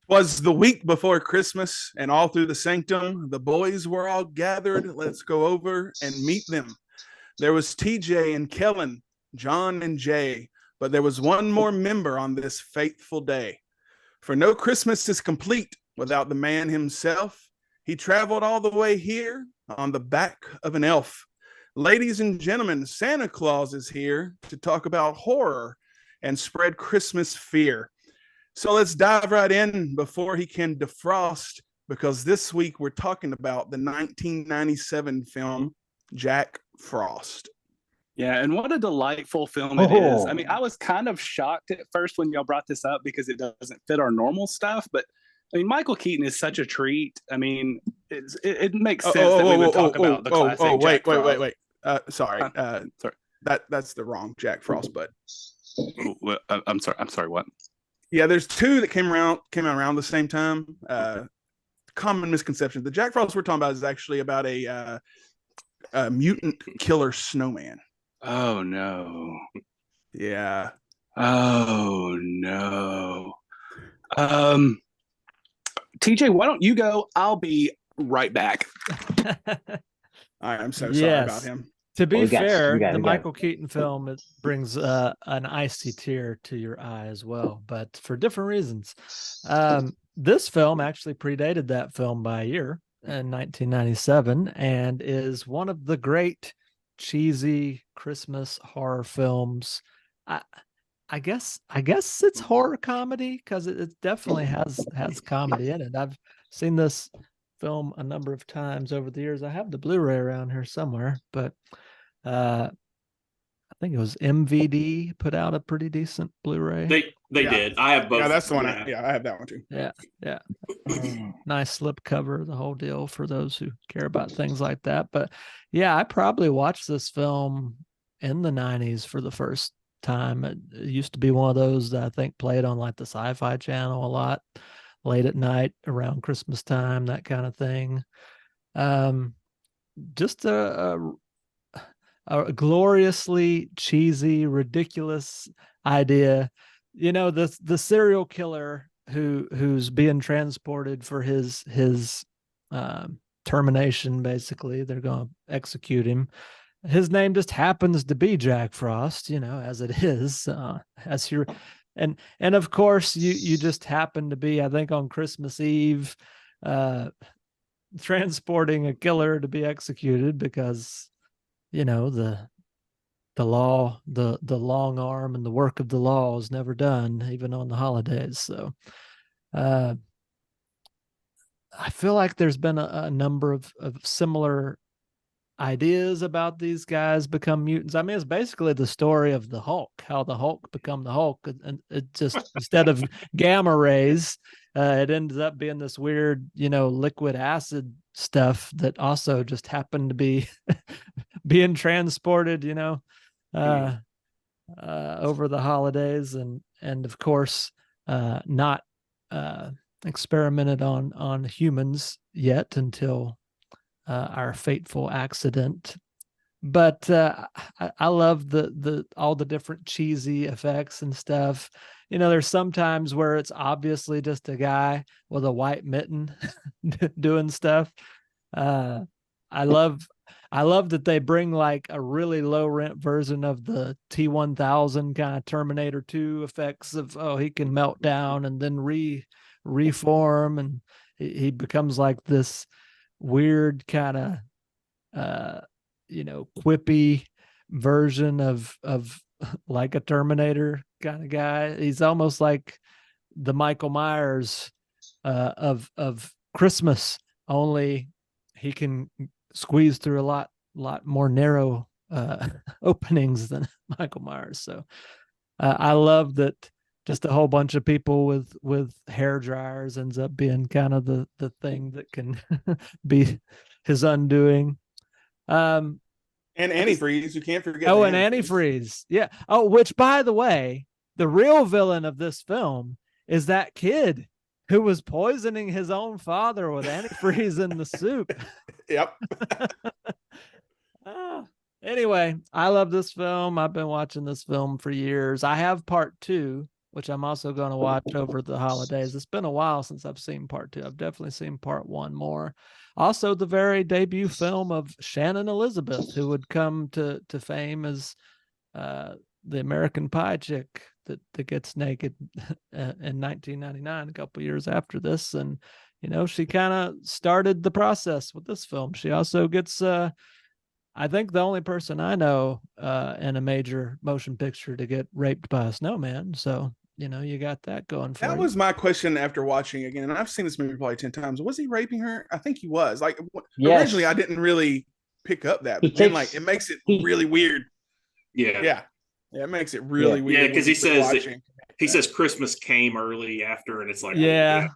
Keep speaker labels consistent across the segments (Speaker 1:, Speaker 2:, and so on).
Speaker 1: 'Twas the week before Christmas, and all through the sanctum, the boys were all gathered. Let's go over and meet them. There was TJ and Kellen, John and Jay, but there was one more member on this fateful day. For no Christmas is complete without the man himself. He traveled all the way here on the back of an elf. Ladies and gentlemen, Santa Claus is here to talk about horror and spread Christmas fear. So let's dive right in before he can defrost, because this week we're talking about the 1997 film Jack Frost.
Speaker 2: Yeah, and what a delightful film it is. I
Speaker 3: Oh,
Speaker 2: mean, I was kind of shocked at first when y'all brought this up because it doesn't fit our normal stuff. But I mean, Michael Keaton is such a treat. I mean, it makes sense that we would talk about the classic
Speaker 1: wait,
Speaker 2: Jack
Speaker 1: wait,
Speaker 2: Frost.
Speaker 1: wait, wait. Sorry.
Speaker 2: Sorry.
Speaker 1: That's the wrong Jack Frost, but
Speaker 2: I'm sorry. I'm sorry. What?
Speaker 1: yeah, there's two that came out around the same time. Common misconception. The Jack Frost we're talking about is actually about a mutant killer snowman.
Speaker 2: Oh no.
Speaker 1: Yeah.
Speaker 2: Oh no. TJ, why don't you go? I'll be right back.
Speaker 1: I'm so sorry about him.
Speaker 4: To be fair, the
Speaker 3: got
Speaker 4: Michael Keaton film, it brings an icy tear to your eye as well, but for different reasons. This film actually predated that film by a year in 1997 and is one of the great cheesy Christmas horror films. I guess it's horror comedy because it definitely has comedy in it. I've seen this film a number of times over the years. I have the Blu-ray around here somewhere, but I think it was MVD put out a pretty decent Blu-ray.
Speaker 5: They did. I have both.
Speaker 1: Yeah, that's the one. I have that one too.
Speaker 4: Yeah. Nice slip cover, the whole deal for those who care about things like that. But yeah, I probably watched this film in the 90s for the first time. It used to be one of those that I think played on like the Sci-Fi Channel a lot, late at night around Christmas time, that kind of thing. Just a gloriously cheesy, ridiculous idea. You know, the serial killer who's being transported for his termination. Basically, they're going to execute him. His name just happens to be Jack Frost, you know, as it is, as you're, and of course you just happen to be, I think, on Christmas Eve, transporting a killer to be executed because, you know, the law, the long arm and the work of the law is never done, even on the holidays. So, I feel like there's been a number of similar ideas about these guys become mutants. I mean, it's basically the story of the Hulk, how the Hulk become the Hulk, and it just instead of gamma rays, it ends up being this weird, you know, liquid acid stuff that also just happened to be being transported, you know, over the holidays, and of course, not experimented on humans yet until our fateful accident. But I love the all the different cheesy effects and stuff. You know, there's sometimes where it's obviously just a guy with a white mitten doing stuff. I love that they bring like a really low rent version of the T-1000 kind of Terminator 2 effects of, oh, he can melt down and then reform, and he becomes like this weird kind of you know, quippy version of like a Terminator kind of guy. He's almost like the Michael Myers of Christmas, only he can squeeze through a lot more narrow openings than Michael Myers. So I love that just a whole bunch of people with hair dryers ends up being kind of the thing that can be his undoing.
Speaker 1: And antifreeze, you can't forget.
Speaker 4: Oh, and antifreeze. Yeah. Oh, which, by the way, the real villain of this film is that kid who was poisoning his own father with antifreeze in the soup.
Speaker 1: Yep.
Speaker 4: Anyway, I love this film. I've been watching this film for years. I have part 2, which I'm also going to watch over the holidays. It's been a while since I've seen part 2. I've definitely seen part 1 more. Also, the very debut film of Shannon Elizabeth, who would come to fame as the American Pie chick that gets naked in 1999, a couple years after this. And, she kind of started the process with this film. She also gets, I think, the only person I know in a major motion picture to get raped by a snowman. So, you got that going for you.
Speaker 1: That was my question after watching again. And I've seen this movie probably 10 times. Was he raping her? I think he was. Like, originally, I didn't really pick up that. But then, it makes it really weird.
Speaker 3: Yeah.
Speaker 1: Yeah, it makes it really weird.
Speaker 3: Yeah, because he says Christmas came early after, and it's like,
Speaker 4: yeah.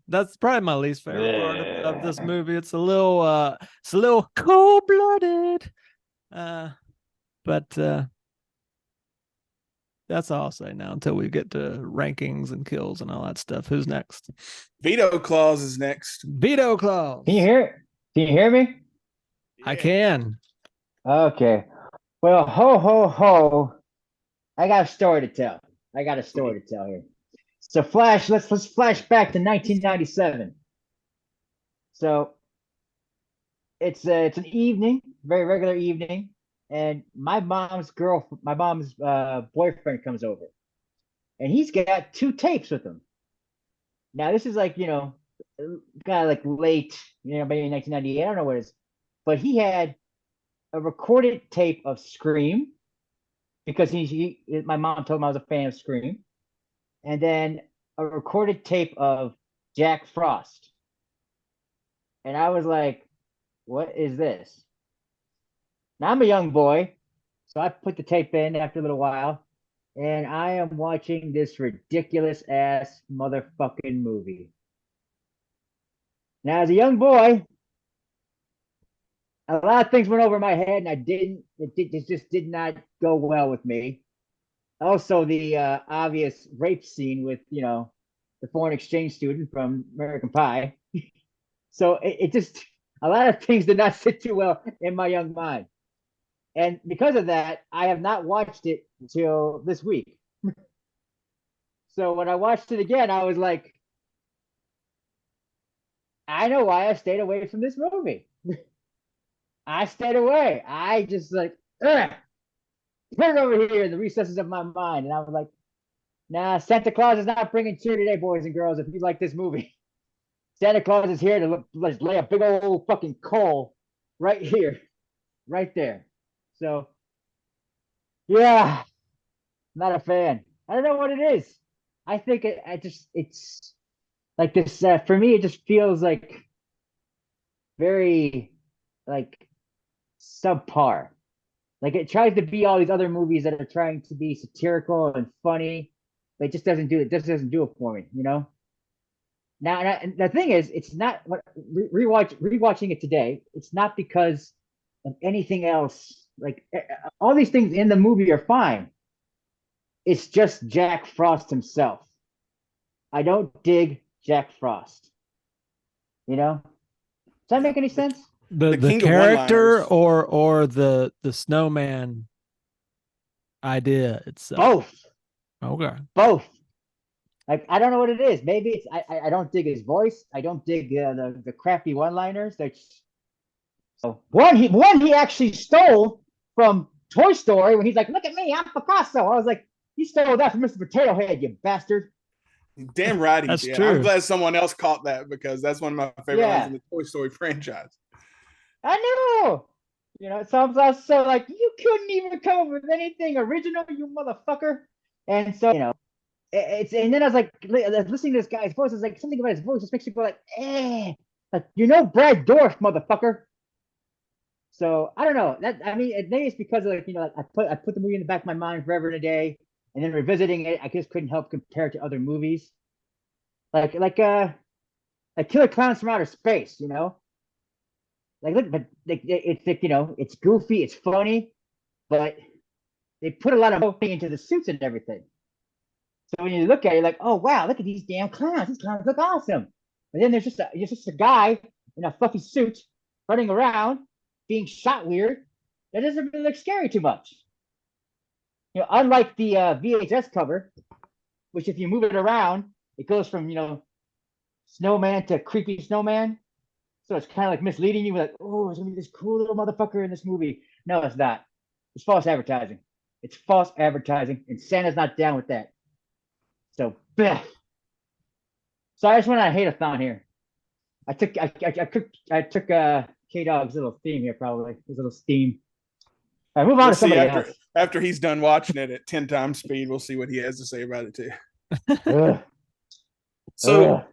Speaker 3: That's
Speaker 4: probably my least favorite part of this movie. It's a little cold-blooded, but that's all I'll say now until we get to rankings and kills and all that stuff. Who's next?
Speaker 1: Vito Claus is next.
Speaker 4: Vito Claus.
Speaker 5: Can you hear me?
Speaker 4: Yeah. I can.
Speaker 5: Okay. Well, ho, ho, ho. I got a story to tell. Here. So let's flash back to 1997. So it's an evening, very regular evening, and my mom's boyfriend comes over, and he's got 2 tapes with him. Now this is like, kind of like late, maybe 1998. I don't know what it is, but he had a recorded tape of Scream, because my mom told him I was a fan of Scream, and then a recorded tape of Jack Frost. And I was like, what is this? Now I'm a young boy, so I put the tape in after a little while, and I am watching this ridiculous ass motherfucking movie. Now, as a young boy, a lot of things went over my head, and it just did not go well with me. Also, the obvious rape scene with, the foreign exchange student from American Pie. So it just, a lot of things did not sit too well in my young mind. And because of that, I have not watched it until this week. So when I watched it again, I was like, I know why I stayed away from this movie. I stayed away. I just like, put it over here in the recesses of my mind. And I was like, nah, Santa Claus is not bringing cheer today, boys and girls, if you like this movie. Santa Claus is here to lay a big old fucking coal right here, right there. So, yeah, not a fan. I don't know what it is. I think it's like this, for me, it just feels like very, like, subpar. Like, it tries to be all these other movies that are trying to be satirical and funny, but it just doesn't do it. Just doesn't do it for me, Now, and the thing is, it's not what rewatching it today. It's not because of anything else. Like, all these things in the movie are fine. It's just Jack Frost himself. I don't dig Jack Frost. Does that make any sense?
Speaker 4: The character or the snowman idea itself?
Speaker 5: Both.
Speaker 4: Okay.
Speaker 5: Both. Like, I don't know what it is. Maybe it's I don't dig his voice. I don't dig the crappy one-liners. So one he actually stole from Toy Story when he's like, "Look at me, I'm Picasso." I was like, "You stole that from Mr. Potato Head, you bastard."
Speaker 1: Damn right,
Speaker 4: that's
Speaker 1: true.
Speaker 4: I'm
Speaker 1: glad someone else caught that, because that's one of my favorite lines in the Toy Story franchise.
Speaker 5: I know. So I'm also like, you couldn't even come up with anything original, you motherfucker. And so, and then I was like listening to this guy's voice. I was like, something about his voice just makes you go like, like, Brad Dourif, motherfucker. So I don't know. Maybe it's because of, like, I put the movie in the back of my mind forever and a day, and then revisiting it, I just couldn't help compare it to other movies, like Killer Clowns from Outer Space. Like, look, but it's like, it's goofy, it's funny, but they put a lot of money into the suits and everything. So when you look at it, like, oh wow, look at these damn clowns. These clowns look awesome. And then there's just a guy in a fluffy suit running around, being shot weird. That doesn't really look scary too much. unlike the VHS cover, which if you move it around, it goes from snowman to creepy snowman. So it's kind of like misleading you, like, oh, it's gonna be this cool little motherfucker in this movie. No, it's not. It's false advertising. It's false advertising, and Santa's not down with that. So, bleh. So I just went on a hate-a-thon here. I took K-Dog's little theme here, probably his little steam. All right, move on to somebody else.
Speaker 1: After he's done watching it at 10 times speed, we'll see what he has to say about it too.
Speaker 3: So,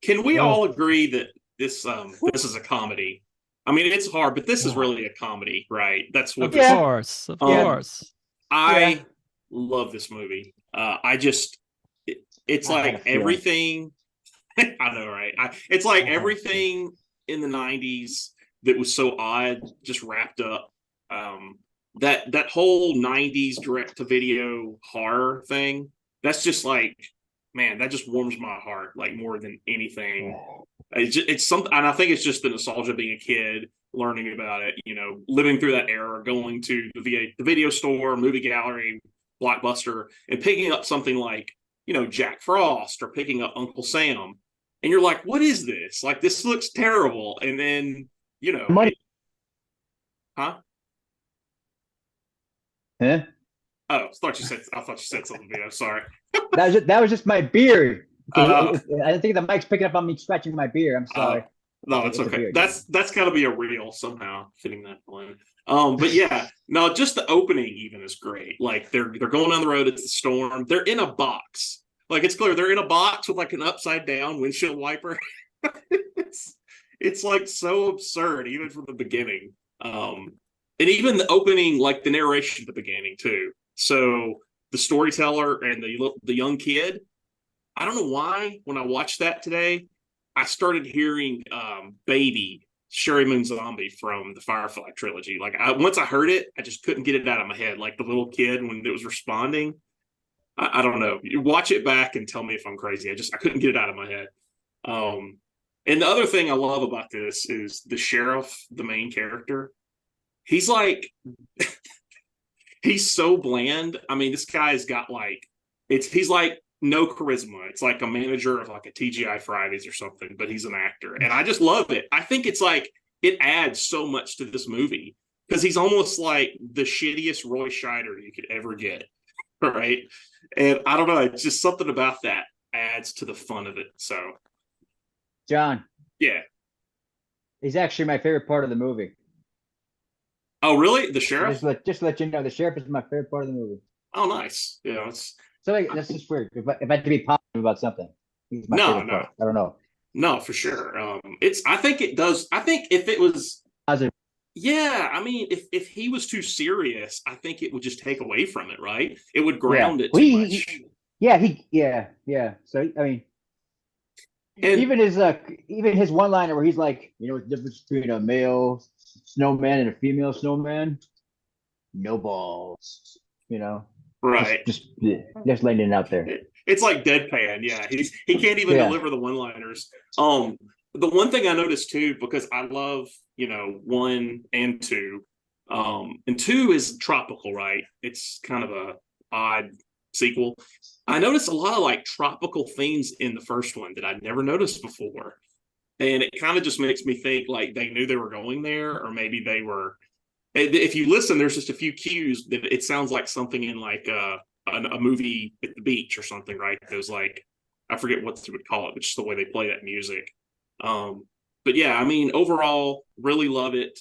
Speaker 3: can we all agree that this is a comedy? I mean, it's hard, but this is really a comedy, right? That's what.
Speaker 4: Of course.
Speaker 3: I love this movie. It's like everything. I know, right? It's like everything in the 90s that was so odd just wrapped up. That whole 90s direct-to-video horror thing, that's just like, man, that just warms my heart like more than anything. It's something, and I think it's just the nostalgia of being a kid, learning about it, living through that era, going to the video store, movie gallery, Blockbuster, and picking up something like, Jack Frost or picking up Uncle Sam. And you're like, what is this? Like, this looks terrible. And then,
Speaker 5: money.
Speaker 3: Huh?
Speaker 5: Huh?
Speaker 3: Oh, I thought you said something, Vito. Sorry.
Speaker 5: That was just my beard. I didn't think the mic's picking up on me scratching my beard. I'm sorry.
Speaker 3: No, it's okay. That's got to be a reel somehow fitting that one. But yeah, no, just the opening even is great. Like they're going down the road. It's the storm. They're in a box. Like it's clear they're in a box with like an upside down windshield wiper. It's like so absurd even from the beginning. And even the opening, like the narration at the beginning too. So the storyteller and the young kid. I don't know why when I watched that today, I started hearing Baby, Sherry Moon Zombie from the Firefly trilogy. Like once I heard it, I just couldn't get it out of my head. Like the little kid when it was responding. I don't know. You watch it back and tell me if I'm crazy. I couldn't get it out of my head. And the other thing I love about this is the sheriff, the main character. He's like, he's so bland. I mean, this guy's got like, he's like no charisma. It's like a manager of like a TGI Fridays or something, but he's an actor. And I just love it. I think it's like, it adds so much to this movie because he's almost like the shittiest Roy Scheider you could ever get. Right. And I don't know. It's just something about that adds to the fun of it. So,
Speaker 5: John.
Speaker 3: Yeah.
Speaker 5: He's actually my favorite part of the movie.
Speaker 3: Oh, really? The sheriff?
Speaker 5: Just to let you know, the sheriff is my favorite part of the movie.
Speaker 3: Oh, nice. Yeah,
Speaker 5: so like, that's just weird. If I had to be positive about something, he's my favorite part. I don't know.
Speaker 3: No, for sure. I think it does. I think if it was
Speaker 5: positive.
Speaker 3: Yeah, I mean, if he was too serious, I think it would just take away from it, right? It would ground it too much.
Speaker 5: Yeah. So I mean, and even his one-liner where he's like, the difference between a male snowman and a female snowman? No balls.
Speaker 3: Right.
Speaker 5: Just laying it out there.
Speaker 3: It's like deadpan. Yeah, he can't even deliver the one-liners. The one thing I noticed too, because I love 1 and 2, and 2 is tropical, right? It's kind of a odd sequel. I noticed a lot of like tropical themes in the first one that I'd never noticed before, and it kind of just makes me think like they knew they were going there, or maybe they were. If you listen, there's just a few cues that it sounds like something in like a movie at the beach or something, right? There's like, I forget what they would call it, but just the way they play that music. But yeah, I mean, overall, really love it.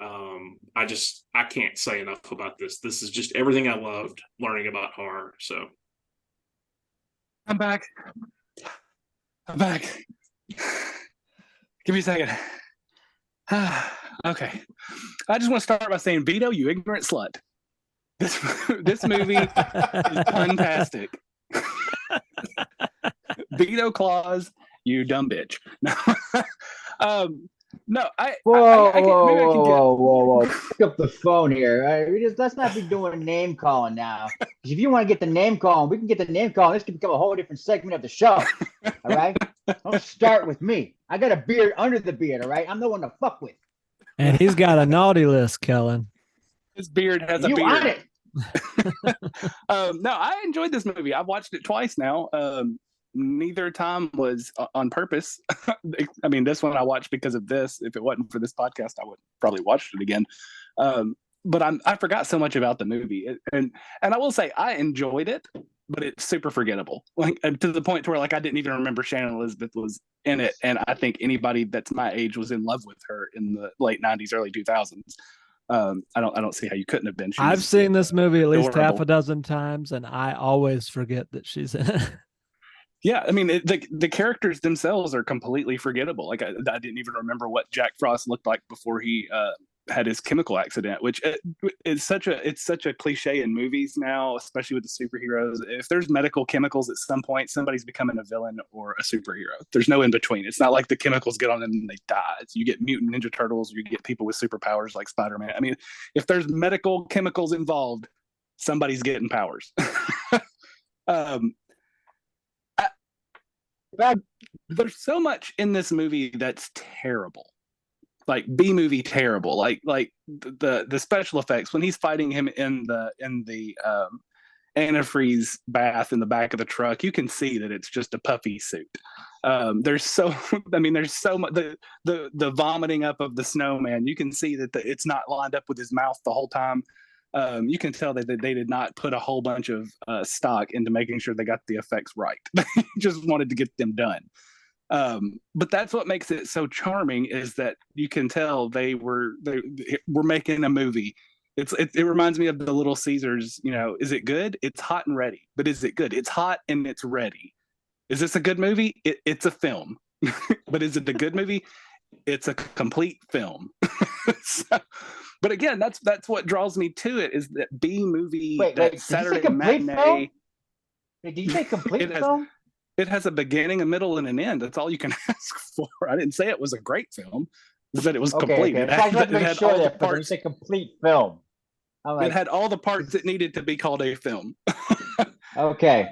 Speaker 3: I can't say enough about this. This is just everything I loved learning about horror. So
Speaker 2: I'm back. Give me a second. Okay. I just want to start by saying, Vito, you ignorant slut. This movie is fantastic. Vito Claus, you dumb bitch. No,
Speaker 5: Whoa. Pick up the phone here. Right? Let's not be doing name calling now. If you want to get the name calling, we can get the name calling. This can become a whole different segment of the show. All right? Don't start with me. I got a beard under the beard, all right? I'm the one to fuck with.
Speaker 4: And he's got a naughty list, Kellen.
Speaker 2: His beard has a beard.
Speaker 5: You on it.
Speaker 2: No, I enjoyed this movie. I've watched it twice now. Neither time was on purpose. I mean, this one I watched because of this. If it wasn't for this podcast, I would probably watch it again. But I forgot so much about the movie, and I will say I enjoyed it, but it's super forgettable. Like to the point to where like I didn't even remember Shannon Elizabeth was in it, and I think anybody that's my age was in love with her in the late '90s, early 2000s. I don't see how you couldn't have been.
Speaker 4: I've seen this movie at least
Speaker 2: adorable.
Speaker 4: half a dozen times, and I always forget that she's in it.
Speaker 2: Yeah, I mean, the characters themselves are completely forgettable. Like I didn't even remember what Jack Frost looked like before he had his chemical accident, which it's such a cliche in movies now, especially with the superheroes. If there's medical chemicals at some point, somebody's becoming a villain or a superhero. There's no in between. It's not like the chemicals get on them and they die. You get mutant Ninja Turtles, or you get people with superpowers like Spider-Man. I mean, if there's medical chemicals involved, somebody's getting powers. There's so much in this movie that's terrible, like B movie terrible, like the special effects when he's fighting him in the antifreeze bath in the back of the truck. You can see that it's just a puffy suit. There's so much the vomiting up of the snowman. You can see that it's not lined up with his mouth the whole time. You can tell that they did not put a whole bunch of stock into making sure they got the effects right. They just wanted to get them done. But that's what makes it so charming, is that you can tell they were making a movie. It reminds me of the Little Caesars. You know, is it good? It's hot and ready. But is it good? It's hot and it's ready. Is this a good movie? It's a film. But is it a good movie? It's a complete film. But again, that's what draws me to it, is that B movie, that Saturday matinee.
Speaker 5: Did you say complete film?
Speaker 2: It has a beginning, a middle, and an end. That's all you can ask for. I didn't say it was a great film. I said it was complete.
Speaker 5: Okay. I had to make sure that when you say complete film,
Speaker 2: it had all the parts that needed to be called a film.
Speaker 5: Okay.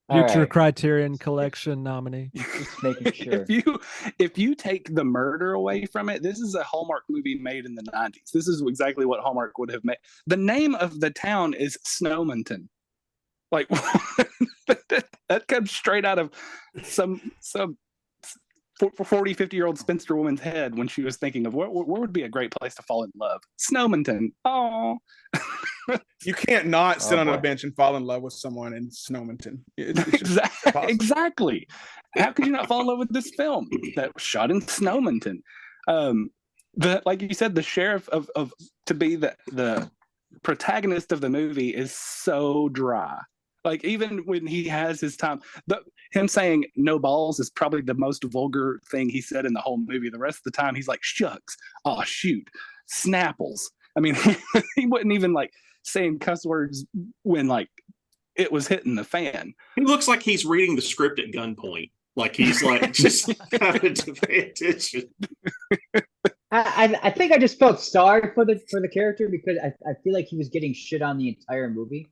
Speaker 4: Future Criterion Collection nominee.
Speaker 5: Just making sure.
Speaker 2: If you take the murder away from it, this is a Hallmark movie made in the 90s. This is exactly what Hallmark would have made. The name of the town is Snowmanton. Like that comes straight out of some 40, 50-year-old spinster woman's head when she was thinking of where would be a great place to fall in love. Snowmanton. Oh.
Speaker 1: You can't not sit on a bench and fall in love with someone in Snowmanton.
Speaker 2: Exactly. How could you not fall in love with this film that was shot in Snowmanton? Like you said, the sheriff of to be the protagonist of the movie is so dry. Like even when he has his time, him saying "no balls" is probably the most vulgar thing he said in the whole movie. The rest of the time, he's like "shucks," "oh shoot," "snapples." I mean, he wouldn't even like saying cuss words when like it was hitting the fan.
Speaker 3: He looks like he's reading the script at gunpoint. Like he's like just having to pay attention.
Speaker 5: I think I just felt sorry for the character, because I feel like he was getting shit on the entire movie.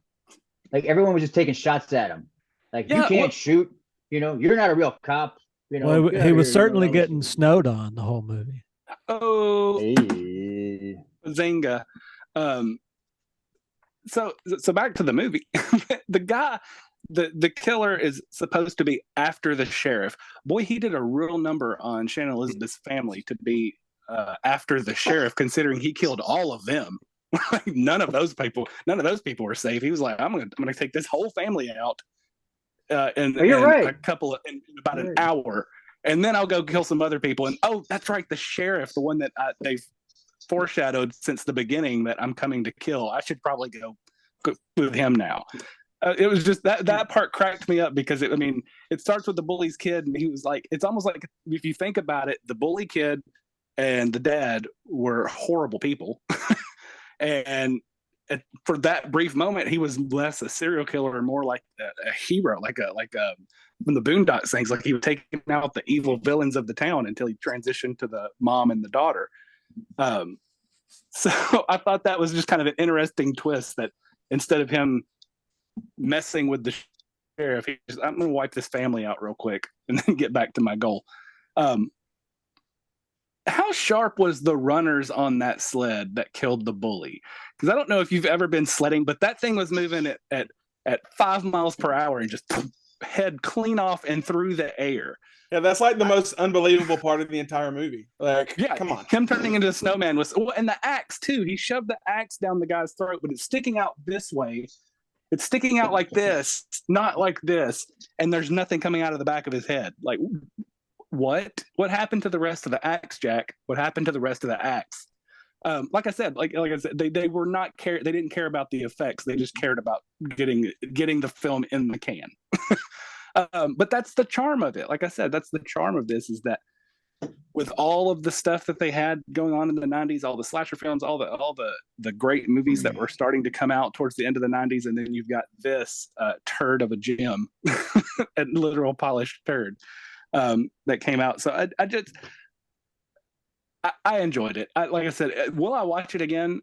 Speaker 5: Like everyone was just taking shots at him. Like, you can't shoot. You know, you're not a real cop. You know,
Speaker 4: well, he was certainly getting snowed on the whole movie.
Speaker 2: Oh, hey. Zinga. So back to the movie. The guy, the killer is supposed to be after the sheriff. Boy, he did a real number on Shannon Elizabeth's family to be after the sheriff, considering he killed all of them. None of those people were safe. He was like, I'm gonna take this whole family out in about an hour, and then I'll go kill some other people. And that's right, the sheriff, the one that they've foreshadowed since the beginning that I'm coming to kill. I should probably go with him now. It was just that part cracked me up, because it starts with the bully's kid, and he was like, it's almost like, if you think about it, the bully kid and the dad were horrible people. And for that brief moment, he was less a serial killer and more like a hero, like from the Boondocks things. Like he was taking out the evil villains of the town until he transitioned to the mom and the daughter. So I thought that was just kind of an interesting twist, that instead of him messing with the sheriff, I'm going to wipe this family out real quick and then get back to my goal. how sharp was the runners on that sled that killed the bully? Because I don't know if you've ever been sledding, but that thing was moving at 5 miles per hour and just head clean off and through the air.
Speaker 1: Yeah, that's like the most unbelievable part of the entire movie. Like,
Speaker 2: Yeah,
Speaker 1: come on.
Speaker 2: him turning into a snowman was, and the axe too. He shoved the axe down the guy's throat, but it's sticking out this way. It's sticking out like this, not like this, and there's nothing coming out of the back of his head. Like, what happened to the rest of the axe, Jack? What happened to the rest of the axe? Like I said, they were not care. They didn't care about the effects. They just cared about getting the film in the can. But that's the charm of it. Like I said, that's the charm of this, is that with all of the stuff that they had going on in the 90s, all the slasher films, all the great movies that were starting to come out towards the end of the 90s, and then you've got this turd of a gem, a literal polished turd that came out. So I enjoyed it. Like I said, will I watch it again?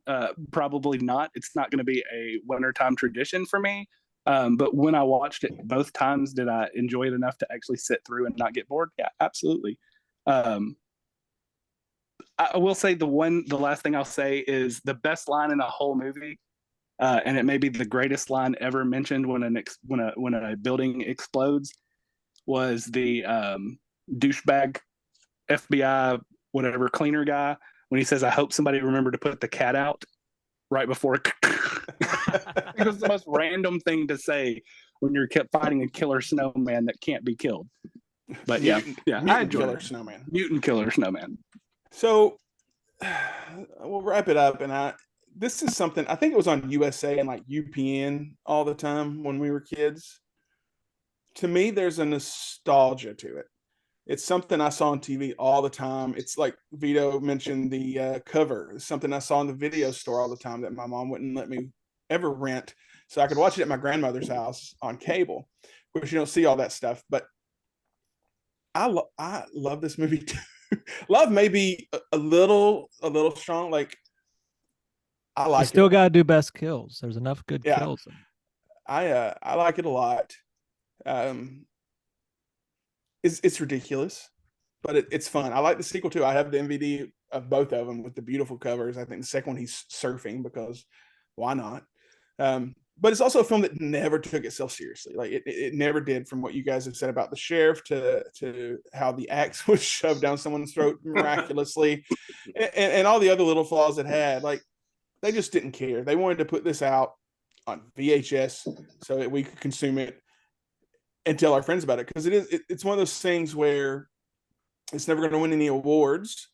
Speaker 2: Probably not. It's not going to be a wintertime tradition for me. But when I watched it both times, did I enjoy it enough to actually sit through and not get bored? Yeah, absolutely. I will say the last thing I'll say is the best line in a whole movie, and it may be the greatest line ever mentioned when a building explodes, was the douchebag FBI whatever cleaner guy when he says, "I hope somebody remembered to put the cat out," right before it. It was the most random thing to say when you're fighting a killer snowman that can't be killed. But I enjoy
Speaker 1: Killer Snowman.
Speaker 2: Mutant killer snowman.
Speaker 1: So we'll wrap it up. And this is something, I think it was on USA and like UPN all the time when we were kids. To me, there's a nostalgia to it. It's something I saw on TV all the time. It's like Vito mentioned the cover. It's something I saw in the video store all the time that my mom wouldn't let me ever rent. So I could watch it at my grandmother's house on cable, which you don't see all that stuff. But I love this movie too. Love maybe a little strong. Like, I like
Speaker 4: you still got to do best kills. There's enough good kills.
Speaker 1: I like it a lot. It's ridiculous, but it's fun. I like the sequel too. I have the DVD of both of them with the beautiful covers. I think the second one he's surfing, because why not? But it's also a film that never took itself seriously. Like it never did, from what you guys have said about the sheriff to how the axe was shoved down someone's throat miraculously, and all the other little flaws it had. Like, they just didn't care. They wanted to put this out on VHS so that we could consume it and tell our friends about it, because it's one of those things where it's never going to win any awards.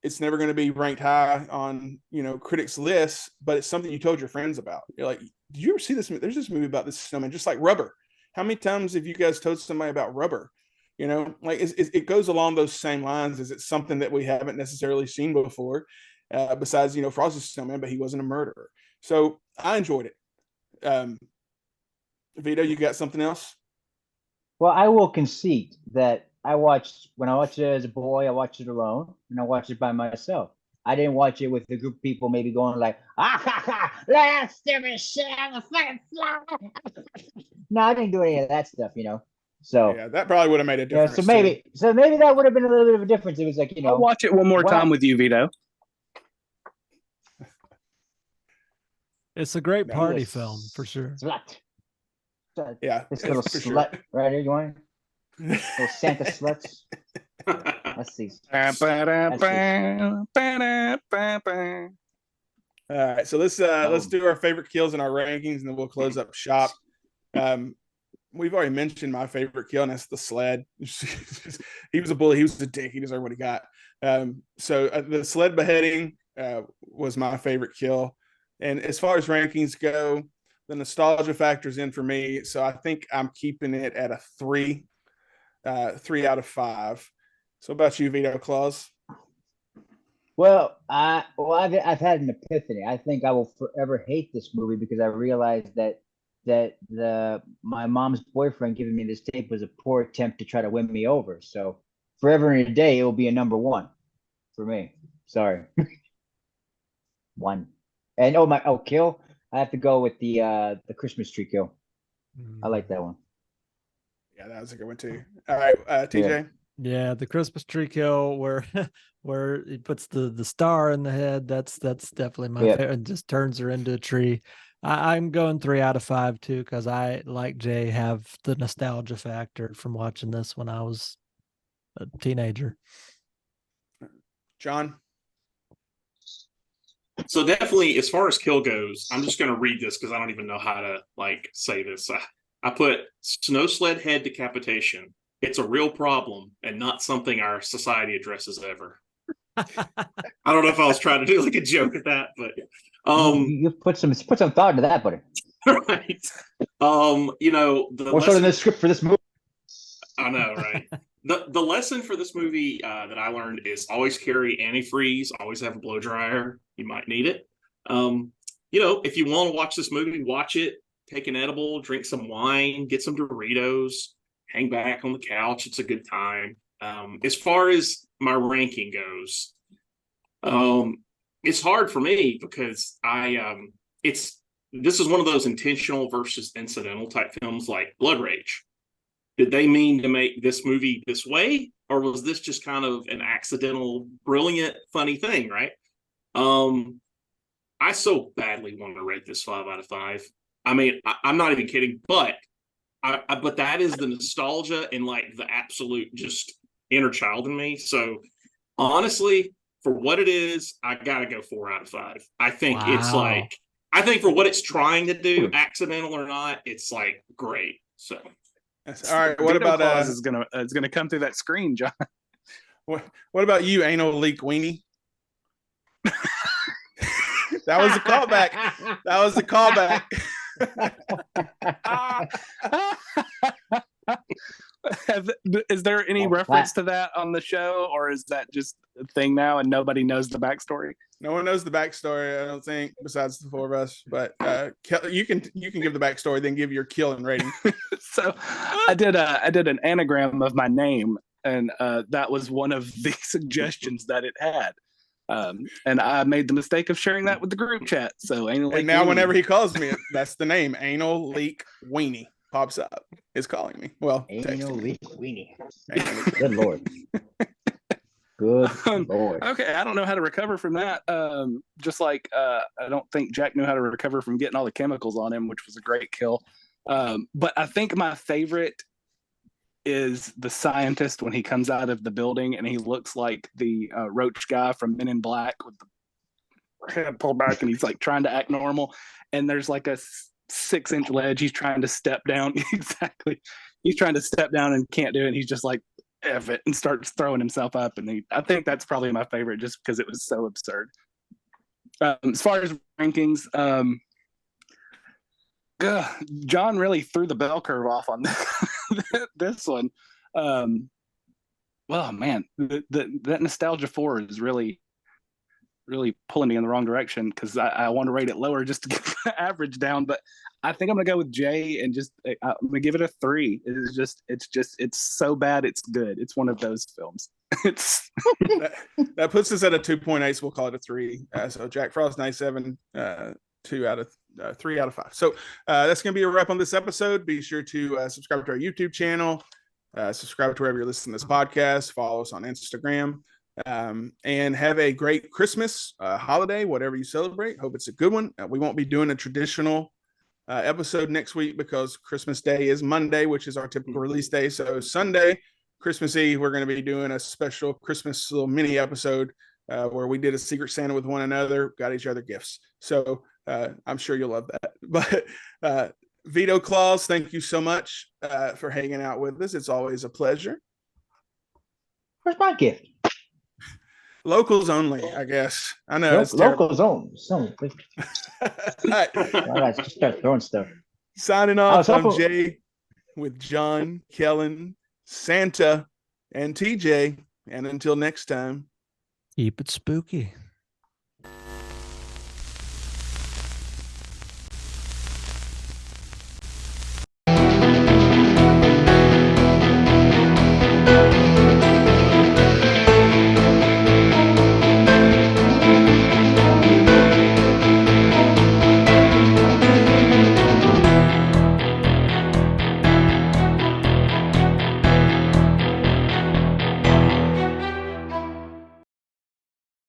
Speaker 1: It's never going to be ranked high on, critics' lists, but it's something you told your friends about. You're like, did you ever see this? There's this movie about this snowman, just like Rubber. How many times have you guys told somebody about Rubber? Like it goes along those same lines. Is it something that we haven't necessarily seen before, besides, Frost's Snowman, but he wasn't a murderer. So I enjoyed it. Vito, you got something else?
Speaker 5: Well, I will concede that when I watched it as a boy, I watched it alone, and I watched it by myself. I didn't watch it with a group of people maybe going like, let's shit on the fucking fly. No, I didn't do any of that stuff, So
Speaker 1: yeah, that probably would have made a difference.
Speaker 5: So maybe that would have been a little bit of a difference. It was like,
Speaker 2: I'll watch it one more time with you, Vito.
Speaker 4: It's a great party film for sure.
Speaker 5: Slut.
Speaker 1: Yeah,
Speaker 5: this little slut
Speaker 1: sure.
Speaker 5: right here, you want little Santa sluts. Let's see.
Speaker 1: All right, so let's do our favorite kills and our rankings, and then we'll close up shop. We've already mentioned my favorite kill, and that's the sled. He was a bully. He was a dick. He deserved what he got. So the sled beheading was my favorite kill. And as far as rankings go, the nostalgia factor's in for me. So I think I'm keeping it at a 3 out of 5. So about you, Vito? Claus?
Speaker 5: Well, I've had an epiphany. I think I will forever hate this movie because I realized that my mom's boyfriend giving me this tape was a poor attempt to try to win me over. So forever and a day, it will be a number 1 for me. Sorry. 1. And kill. I have to go with the Christmas tree kill. I like that one.
Speaker 1: Yeah, that was a good one too. All right, TJ.
Speaker 4: Yeah, the Christmas tree kill where where he puts the star in the head. That's definitely my favorite. And just turns her into a tree. I'm going 3 out of 5 too, because I, like Jay, have the nostalgia factor from watching this when I was a teenager.
Speaker 1: John?
Speaker 3: So definitely, as far as kill goes, I'm just going to read this because I don't even know how to say this. I put snow sled head decapitation. It's a real problem and not something our society addresses ever. I don't know if I was trying to do like a joke at that, but
Speaker 5: you put some thought into that, buddy.
Speaker 3: Right. The
Speaker 5: More so than the script for this movie.
Speaker 3: I know, right? The lesson for this movie that I learned is always carry antifreeze, always have a blow dryer. You might need it. If you want to watch this movie, watch it, take an edible, drink some wine, get some Doritos, hang back on the couch. It's a good time. As far as my ranking goes, it's hard for me because this is one of those intentional versus incidental type films like Blood Rage. Did they mean to make this movie this way, or was this just kind of an accidental, brilliant, funny thing, right? I so badly want to rate this 5 out of 5. I mean, I'm not even kidding, but but that is the nostalgia and like the absolute just inner child in me. So honestly, for what it is, I gotta go 4 out of 5. I think it's like, I think for what it's trying to do, accidental or not, it's like great. So.
Speaker 1: All right. What
Speaker 2: Vito
Speaker 1: about
Speaker 2: Claus is gonna come through that screen, John?
Speaker 1: What about you, anal leak weenie? That was a callback. That was a callback.
Speaker 2: Is there any reference to that on the show, or is that just a thing now and nobody knows the backstory?
Speaker 1: No one knows the backstory, I don't think, besides the 4 of us. But you can give the backstory, then give your killing rating.
Speaker 2: So I did an anagram of my name, and that was one of the suggestions that it had. And I made the mistake of sharing that with the group chat. So anal leak.
Speaker 1: And now, whenever he calls me, that's the name. Anal leak weenie pops up. Is calling me. Well,
Speaker 5: anal leak weenie. Good Lord. Good Lord.
Speaker 2: Okay, I don't know how to recover from that. Just like I don't think Jack knew how to recover from getting all the chemicals on him, which was a great kill. But I think my favorite is the scientist when he comes out of the building and he looks like the roach guy from Men in Black with the head pulled back and he's like trying to act normal. And there's like a 6-inch ledge. He's trying to step down. Exactly. He's trying to step down and can't do it. And he's just like, F it, and starts throwing himself up. And I think that's probably my favorite just because it was so absurd. As far as rankings, John really threw the bell curve off on this one. Well, man, that nostalgia 4 is really pulling me in the wrong direction because I want to rate it lower just to get the average down. But I think I'm gonna go with Jay and I'm gonna give it a 3. It's so bad it's good. It's one of those films. It's
Speaker 1: that puts us at a 2.8. So we'll call it a 3. So Jack Frost 97, 3 out of 5. So that's gonna be a wrap on this episode. Be sure to subscribe to our YouTube channel. Subscribe to wherever you're listening to this podcast. Follow us on Instagram. And have a great Christmas holiday, whatever you celebrate. Hope it's a good one. We won't be doing a traditional episode next week because Christmas Day is Monday, which is our typical release day. So Sunday, Christmas Eve, we're going to be doing a special Christmas little mini episode where we did a Secret Santa with one another, got each other gifts. So I'm sure you'll love that. But Vito Claus, thank you so much for hanging out with us. It's always a pleasure.
Speaker 5: Where's my gift?
Speaker 1: Locals only, I guess. I know. It's
Speaker 5: locals only. All
Speaker 1: right.
Speaker 5: Right, just start throwing stuff.
Speaker 1: Signing off, I'm Jay with John, Kellen, Santa, and TJ. And until next time,
Speaker 4: keep it spooky.